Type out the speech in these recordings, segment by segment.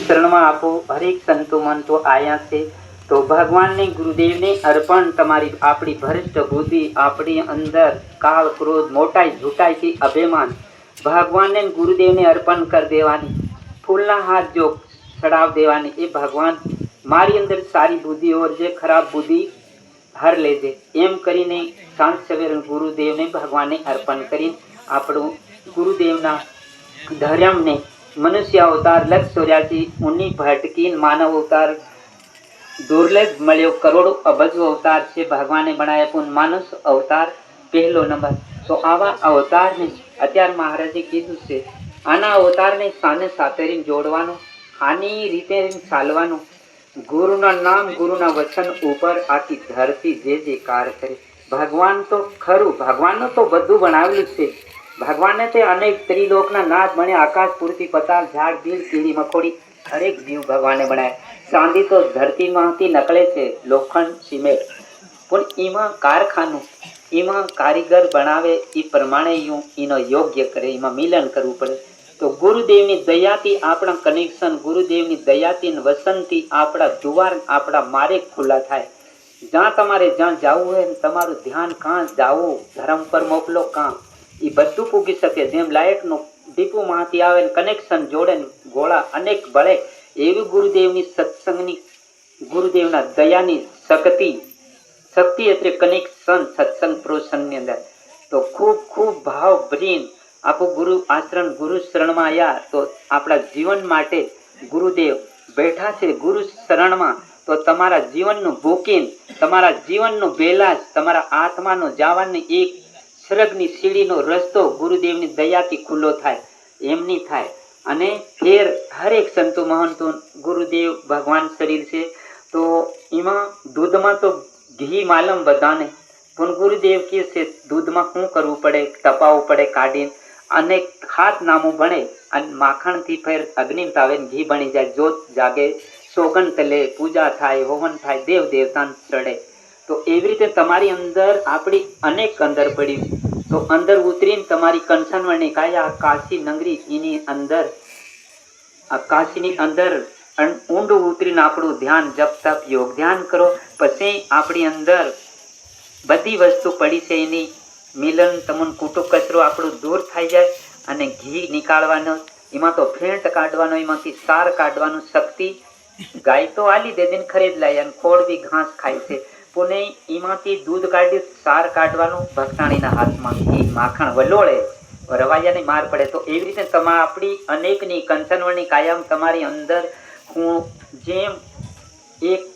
શરણમાં આપો। હરેક સંતો મંતો આયા છે તો ભગવાનને ગુરુદેવને અર્પણ તમારી આપણી ભ્રષ્ટ બુદ્ધિ આપણી અંદર કાળ ક્રોધ મોટાઈ झूठाई अभिमान भगवान ने गुरुदेव ने अर्पण कर देवानी फूलना हाथ जो चढ़ाव देवानी ए भगवान मारी अंदर सारी बुद्धि और जे खराब बुद्धि हर लेजे एम करीने सांज सवेर गुरुदेव ने भगवान ने अर्पण करी આપણું ગુરુદેવના ધર્મને મનુષ્ય અવતાર 184 उन्नी भटकी मानव अवतार दुर्लभ મળ્યો करोड़ों अबजो अवतार से भगवान ने बनाया पुन मानुष अवतार पहलो नंबर। तो आवा अवतार ने अत्यार महाराजे कीधुं छे आना अवतार ने साने सातेरीने जोड़वानो आनी रीते चालवानो गुरुना नाम गुरुना वचन ऊपर आखी धरती जे जे कार करे। भगवान तो खरू भगवान तो बधु बनावेलुं छे भगवान ने ते अनेक त्रिलोकना नाथ बने आकाश पृथ्वी पताल झाड़ बील कीड़ी मकोड़ी हरेक जीव भगवान ने बनाया। चांदी तो धरती मांथी नकळे छे लोखंड सीमेंट पण एमां कारखानु एमां कारीगर बनावे ई प्रमाणे एनो योग्य करे एमां मिलन करवुं पड़े। तो गुरुदेवनी दयाथी आपणा कनेक्शन गुरुदेवनी दयाथी वसनथी आपणा दुवार आपणा मार्ग खुला थाय। ज्यां तमारे ज्यां जावुं होय तमारुं ध्यान कां जावुं धर्म पर मोकलो कां ई बधुं पूगी शके। जेम लाइटनो दीपो मांथी आवे कनेक्शन जोड़े गोळा अनेक बळे एवी गुरुदेवनी सत्संगनी गुरुदेवना दयानी शक्ति शक्ति एटले कनेक्शन सत्संग प्रोत्संगनी अंदर। तो खूब खूब भाव भरीने आपो गुरु आश्रम गुरु शरण में आया तो अपना जीवन माटे गुरुदेव बैठा छे गुरु शरण में। तो तमारा जीवन नु बुकिंग तमारा जीवन नु बेलास तमारा आत्मा नो जावानी एक स्वर्गनी सीढ़ी नो रस्तो गुरुदेवनी दयाथी खुल्लो थाय एमनी थाय। अने फेर हरेक संतो महंतो गुरुदेव भगवान शरीर छे तो एमां दूध में तो घी मालम बधाने पण गुरुदेव के छे दूध में शुं करवुं पड़े तपावुं पड़े काढीने अनेक हाथ नामू बने अने माखण थी फेर अग्नि तावे घी बनी जाए जोत जागे सोगन तले पूजा थाय होवन थाय देव देवता चढ़े। तो एवी रीते तमारी अंदर आपणी अनेक अंदर पड़ी तो अंदर उतरीने तमारी कंसनवणी काय आ काशी नगरी एनी अंदर आ काशीनी अंदर ऊंड उतरीने आपणुं ध्यान जप तप योग ध्यान करो पछी आपणी अंदर बधी वस्तु पड़ी छे एनी मिलन तमन कूटो कचरो आपणो दूर थाई जाए अने घी निकाळवानो एमां तो फेंट काढवानो एमांथी सार काढवानो शक्ति गाय तो आली दे दिन खरीद लाई अने खोड़ बी घास खाय छे पुणे एमांथी दूध काढी सार काढवानो भक्ताणीना हाथमां घी माखण वलोळे रवायाने मार पड़े। तो एवी रीते तमा आपणी अनेकनी कंचनवणी कायम तमारी अंदर हूँ जेम एक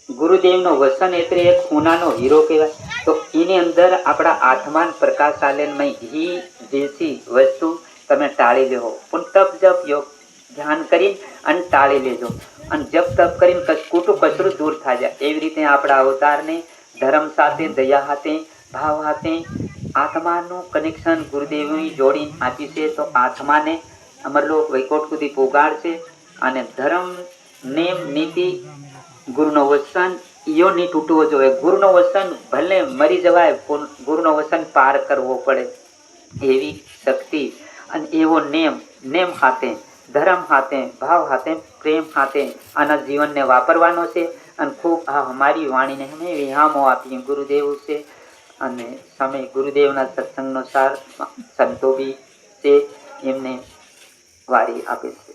गुरुदेवनो वसन एटले एक सोनानो हीरो कहेवाय। तो एनी अंदर आपड़ा आत्मान प्रकाश आलेनमय घी जेसी वस्तु तमे टाळी लेहो पण तप जप योग ध्यान करीने अने टाळी लेजो अने जप तप करीने कूटू कचरू दूर थाय जाय। एवी रीते आपड़ा अवतारने धर्म साथे दया हाथे भाव हाथे आत्मानुं कनेक्शन गुरुदेवनी जोड़ीने आपी छे। तो आत्माने अमरलोक वैकुंठ सुधी पोगाड़शे अने धर्म नेम नीति गुरुनो वचन यो नहीं तूटवो जोईए। गुरुनो वचन भले मरी जवाय पण गुरुनो वचन पार करवो पड़े एवी शक्ति अने एवो नेम नेम हाथे धर्म हाथे भाव हाथे प्रेम हाथे आना जीवन ने वापरवानो छे। अने खूब आ हमारी वाणी ने हमें विहामो आपी गुरुदेव छे अने समय गुरुदेवना सत्संगनो सार संतो बी छे एमने वारी आपे छे।